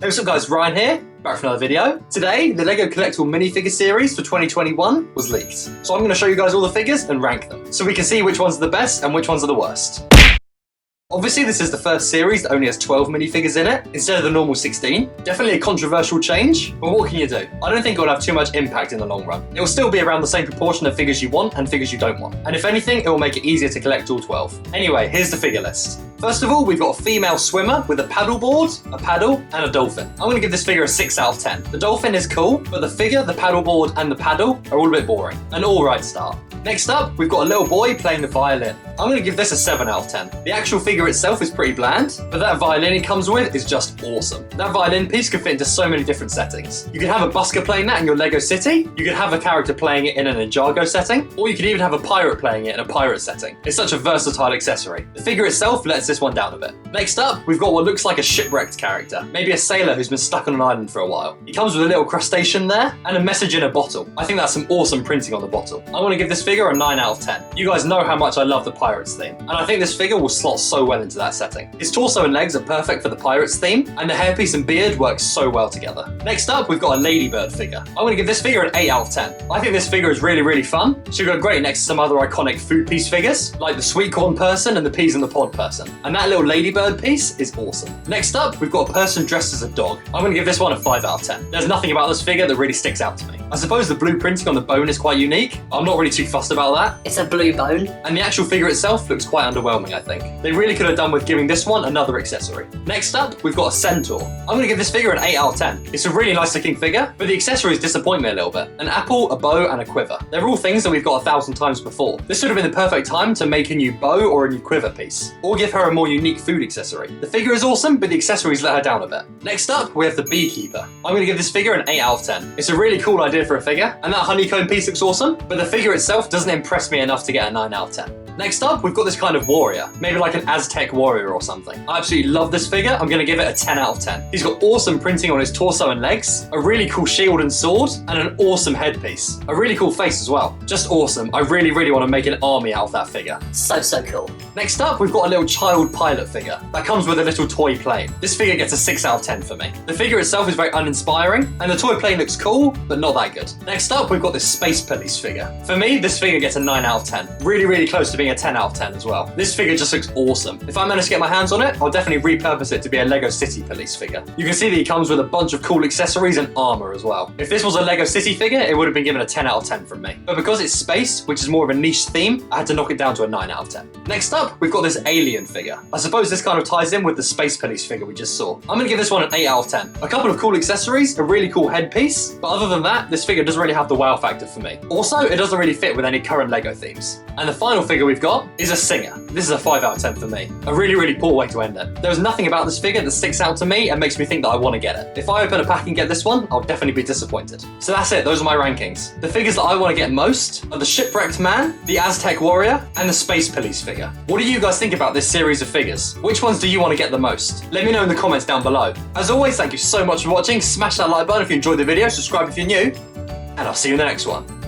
Hey, what's up guys, Ryan here, back for another video. Today, the LEGO Collectible Minifigure Series for 2021 was leaked. So I'm going to show you guys all the figures and rank them, so we can see which ones are the best and which ones are the worst. Obviously, this is the first series that only has 12 minifigures in it, instead of the normal 16. Definitely a controversial change, but what can you do? I don't think it will have too much impact in the long run. It will still be around the same proportion of figures you want and figures you don't want. And if anything, it will make it easier to collect all 12. Anyway, here's the figure list. First of all, we've got a female swimmer with a paddle board, a paddle, and a dolphin. I'm going to give this figure a 6 out of 10. The dolphin is cool, but the figure, the paddle board, and the paddle are all a bit boring. An alright start. Next up, we've got a little boy playing the violin. I'm going to give this a 7 out of 10. The actual figure itself is pretty bland, but that violin it comes with is just awesome. That violin piece can fit into so many different settings. You can have a busker playing that in your LEGO city, you could have a character playing it in an Ninjago setting, or you could even have a pirate playing it in a pirate setting. It's such a versatile accessory. The figure itself lets this one down a bit. Next up, we've got what looks like a shipwrecked character. Maybe a sailor who's been stuck on an island for a while. He comes with a little crustacean there, and a message in a bottle. I think that's some awesome printing on the bottle. I want to give this figure a 9 out of 10. You guys know how much I love the Pirates theme, and I think this figure will slot so well into that setting. His torso and legs are perfect for the Pirates theme, and the hairpiece and beard work so well together. Next up, we've got a Ladybird figure. I'm going to give this figure an 8 out of 10. I think this figure is really fun. She'll go great next to some other iconic food piece figures, like the sweet corn person and the peas in the pod person. And that little Ladybird piece is awesome. Next up, we've got a person dressed as a dog. I'm going to give this one a 5 out of 10. There's nothing about this figure that really sticks out to me. I suppose the blue printing on the bone is quite unique. I'm not really too fussed about that. It's a blue bone. And the actual figure itself looks quite underwhelming, I think. They really could have done with giving this one another accessory. Next up, we've got a Centaur. I'm going to give this figure an 8 out of 10. It's a really nice looking figure, but the accessories disappoint me a little bit. An apple, a bow, and a quiver. They're all things that we've got 1,000 times before. This would have been the perfect time to make a new bow or a new quiver piece, or give her a more unique food accessory. The figure is awesome, but the accessories let her down a bit. Next up, we have the Beekeeper. I'm going to give this figure an 8 out of 10. It's a really cool idea for a figure, and that honeycomb piece looks awesome, but the figure itself doesn't impress me enough to get a 9 out of 10. Next up, we've got this kind of warrior, maybe like an Aztec Warrior or something. I absolutely love this figure. I'm going to give it a 10 out of 10. He's got awesome printing on his torso and legs, a really cool shield and sword, and an awesome headpiece. A really cool face as well. Just awesome. I really want to make an army out of that figure. So cool. Next up, we've got a little child pilot figure that comes with a little toy plane. This figure gets a 6 out of 10 for me. The figure itself is very uninspiring, and the toy plane looks cool, but not that good. Next up, we've got this space police figure. For me, this figure gets a 9 out of 10. Really close to being a 10 out of 10 as well. This figure just looks awesome. If I manage to get my hands on it, I'll definitely repurpose it to be a LEGO City Police figure. You can see that he comes with a bunch of cool accessories and armor as well. If this was a LEGO City figure, it would have been given a 10 out of 10 from me. But because it's space, which is more of a niche theme, I had to knock it down to a 9 out of 10. Next up, we've got this alien figure. I suppose this kind of ties in with the Space Police figure we just saw. I'm going to give this one an 8 out of 10. A couple of cool accessories, a really cool headpiece, but other than that, this figure doesn't really have the wow factor for me. Also, it doesn't really fit with any current LEGO themes. And the final figure we've got is a singer. This is a 5 out of 10 for me. A really poor way to end it. There's nothing about this figure that sticks out to me and makes me think that I want to get it. If I open a pack and get this one, I'll definitely be disappointed. So that's it, those are my rankings. The figures that I want to get most are the Shipwrecked Man, the Aztec Warrior, and the Space Police figure. What do you guys think about this series of figures? Which ones do you want to get the most? Let me know in the comments down below. As always, thank you so much for watching. Smash that like button if you enjoyed the video, subscribe if you're new, and I'll see you in the next one.